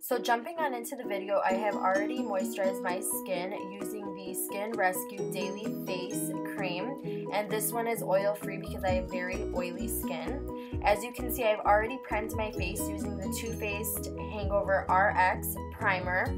So jumping on into the video, I have already moisturized my skin using the Skin Rescue Daily Face Cream, and this one is oil free because I have very oily skin. As you can see, I've already primed my face using the Faced HangoveRX primer.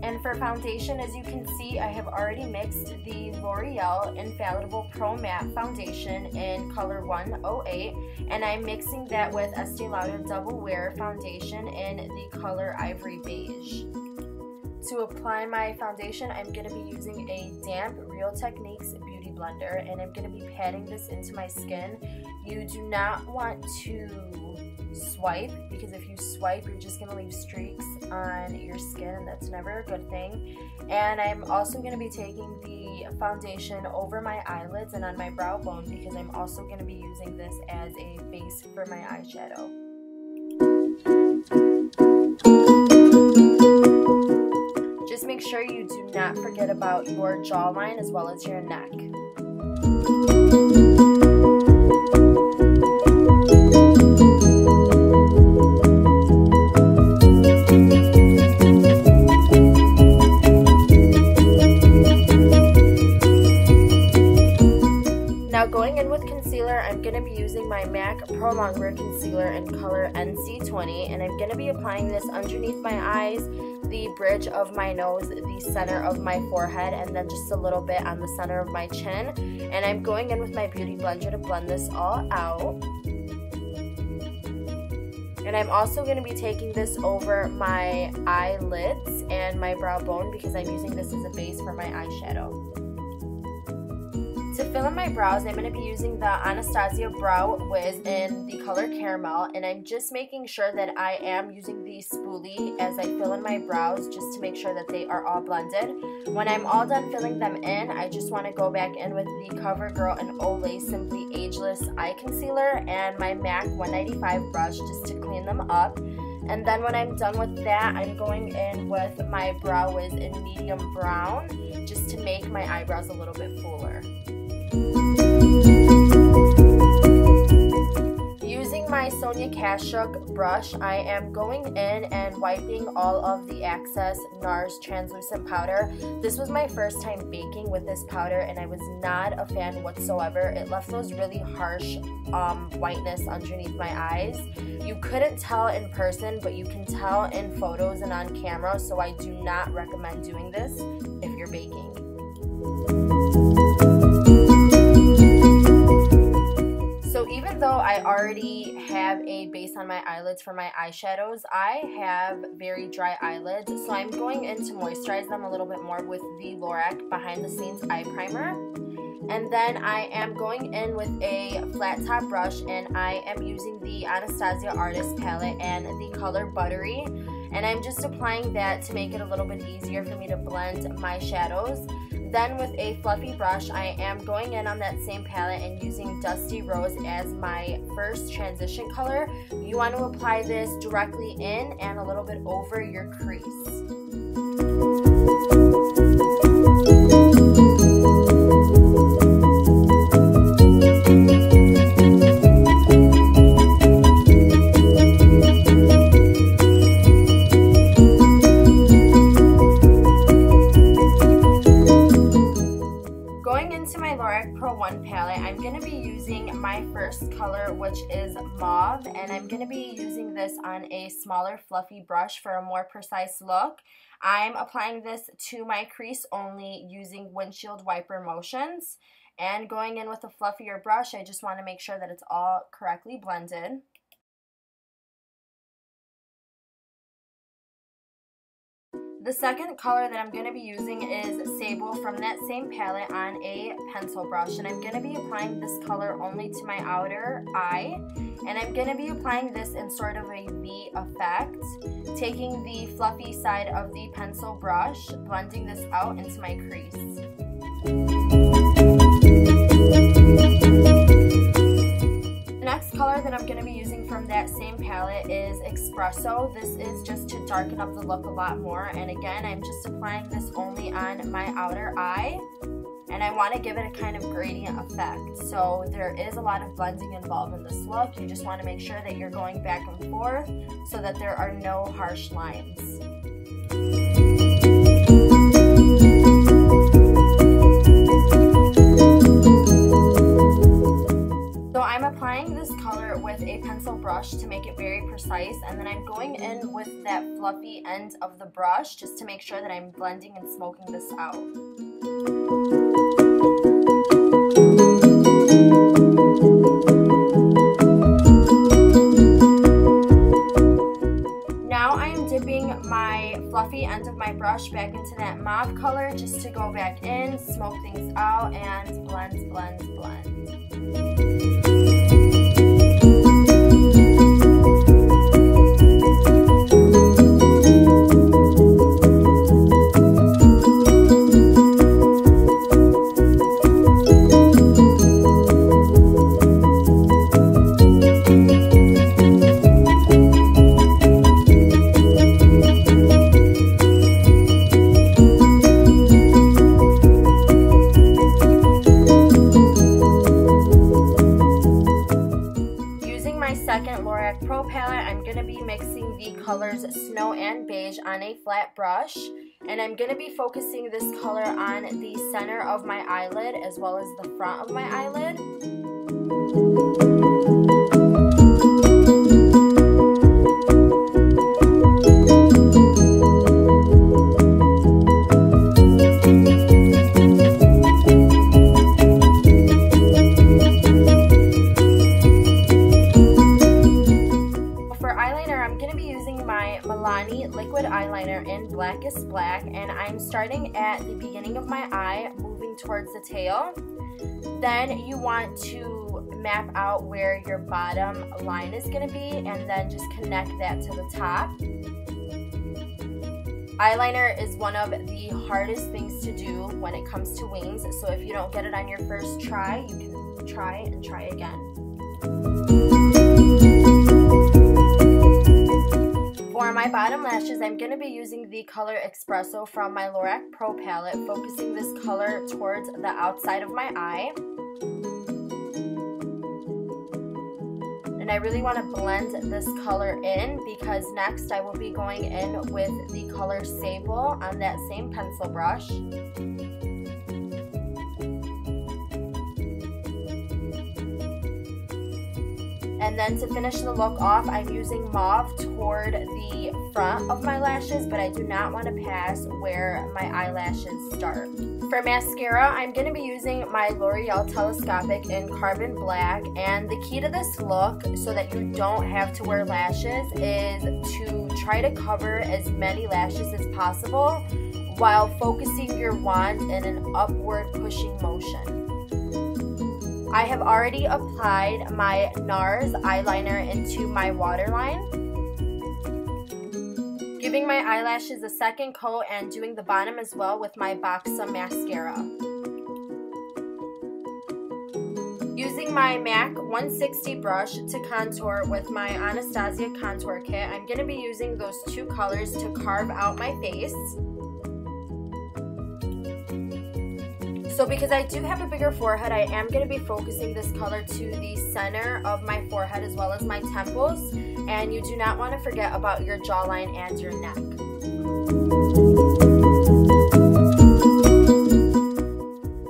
And for foundation, as you can see, I have already mixed the L'Oreal Infallible Pro Matte Foundation in color 108, and I'm mixing that with Estee Lauder Double Wear Foundation in the color Ivory Beige. To apply my foundation, I'm going to be using a damp Real Techniques Beauty Blender, and I'm going to be patting this into my skin. You do not want to swipe, because if you swipe, you're just going to leave streaks on your skin, and that's never a good thing. And I'm also going to be taking the foundation over my eyelids and on my brow bone, because I'm also going to be using this as a base for my eyeshadow. Just make sure you do not forget about your jawline as well as your neck. Now going in with concealer, I'm going to be using my MAC Pro Longwear Concealer in color NC20, and I'm going to be applying this underneath my eyes, the bridge of my nose, the center of my forehead, and then just a little bit on the center of my chin. And I'm going in with my beauty blender to blend this all out. And I'm also going to be taking this over my eyelids and my brow bone, because I'm using this as a base for my eyeshadow. To fill in my brows, I'm going to be using the Anastasia Brow Wiz in the color Caramel, and I'm just making sure that I am using the spoolie as I fill in my brows, just to make sure that they are all blended. When I'm all done filling them in, I just want to go back in with the CoverGirl and Olay Simply Ageless Eye Concealer and my MAC 195 brush just to clean them up. And then when I'm done with that, I'm going in with my Brow Wiz in medium brown, just to make my eyebrows a little bit fuller. Using my Sonia Kashuk brush, I am going in and wiping all of the excess NARS translucent powder. This was my first time baking with this powder, and I was not a fan whatsoever. It left those really harsh whiteness underneath my eyes. You couldn't tell in person, but you can tell in photos and on camera, so I do not recommend doing this if you're baking. So even though I already have a base on my eyelids for my eyeshadows, I have very dry eyelids, so I'm going in to moisturize them a little bit more with the Lorac Behind the Scenes Eye Primer. And then I am going in with a flat top brush, and I am using the Anastasia Artist Palette and the color Buttery. And I'm just applying that to make it a little bit easier for me to blend my shadows. Then with a fluffy brush, I am going in on that same palette and using Dusty Rose as my first transition color. You want to apply this directly in and a little bit over your crease. Palette, I'm going to be using my first color, which is Mauve, and I'm going to be using this on a smaller fluffy brush for a more precise look. I'm applying this to my crease only using windshield wiper motions, and going in with a fluffier brush, I just want to make sure that it's all correctly blended. The second color that I'm going to be using is Sable from that same palette on a pencil brush, and I'm going to be applying this color only to my outer eye, and I'm going to be applying this in sort of a V effect, taking the fluffy side of the pencil brush, blending this out into my crease. The next color that I'm going to be using from that same palette is Espresso. This is just to darken up the look a lot more, and again, I'm just applying this only on my outer eye. and I want to give it a kind of gradient effect. So there is a lot of blending involved in this look. You just want to make sure that you're going back and forth so that there are no harsh lines. I'm applying this color with a pencil brush to make it very precise, and then I'm going in with that fluffy end of the brush just to make sure that I'm blending and smoking this out. Now I am dipping my fluffy end of my brush back into that mauve color just to go back in, smoke things out, and blend, blend, blend. Lorac Pro Palette, I'm going to be mixing the colors Snow and Beige on a flat brush, and I'm going to be focusing this color on the center of my eyelid as well as the front of my eyelid. Milani liquid eyeliner in Blackest Black, and I'm starting at the beginning of my eye, moving towards the tail. Then you want to map out where your bottom line is going to be, and then just connect that to the top. Eyeliner is one of the hardest things to do when it comes to wings, so if you don't get it on your first try, you can try and try again. For my bottom lashes, I'm going to be using the color Espresso from my Lorac Pro Palette, focusing this color towards the outside of my eye. And I really want to blend this color in because next I will be going in with the color Sable on that same pencil brush. And then to finish the look off, I'm using mauve toward the front of my lashes, but I do not want to pass where my eyelashes start. For mascara, I'm going to be using my L'Oreal Telescopic in Carbon Black, and the key to this look, so that you don't have to wear lashes, is to try to cover as many lashes as possible while focusing your wand in an upward pushing motion. I have already applied my NARS eyeliner into my waterline, giving my eyelashes a second coat and doing the bottom as well with my Buxom Mascara. Using my MAC 160 brush to contour with my Anastasia contour kit, I'm going to be using those two colors to carve out my face. So because I do have a bigger forehead, I am going to be focusing this color to the center of my forehead as well as my temples, and you do not want to forget about your jawline and your neck.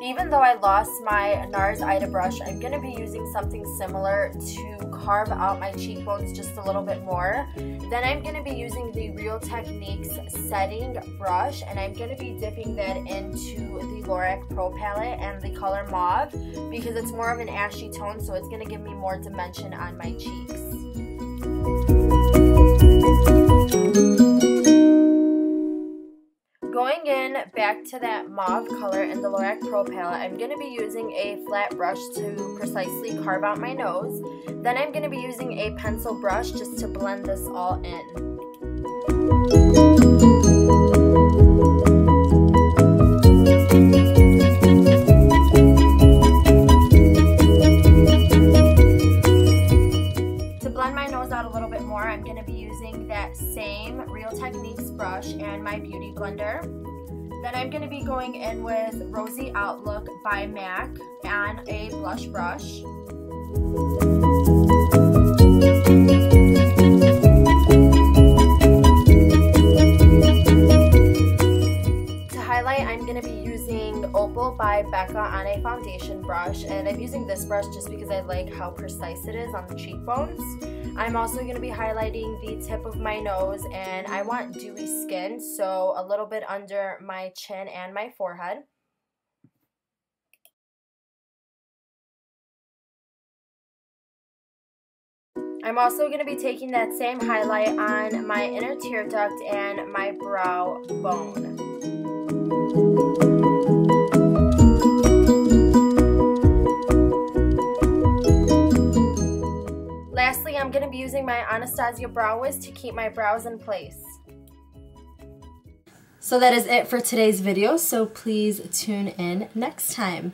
Even though I lost my NARS Ida brush, I'm going to be using something similar to carve out my cheekbones just a little bit more. Then I'm going to be using the Real Techniques setting brush, and I'm going to be dipping that into the Lorac Pro Palette and the color Mauve because it's more of an ashy tone, so it's going to give me more dimension on my cheeks. Going in back to that mauve color in the Lorac Pro Palette, I'm going to be using a flat brush to precisely carve out my nose. Then I'm going to be using a pencil brush just to blend this all in. To blend my nose out a little bit more, I'm going to be using that same Real Techniques brush and my Beauty Blender. Then I'm going to be going in with Rosy Outlook by MAC on a blush brush. I'm going to be using Opal by BECCA on a foundation brush, and I'm using this brush just because I like how precise it is on the cheekbones. I'm also going to be highlighting the tip of my nose, and I want dewy skin, so a little bit under my chin and my forehead. I'm also going to be taking that same highlight on my inner tear duct and my brow bone. Lastly, I'm going to be using my Anastasia brow wiz to keep my brows in place. So that is it for today's video, so please tune in next time.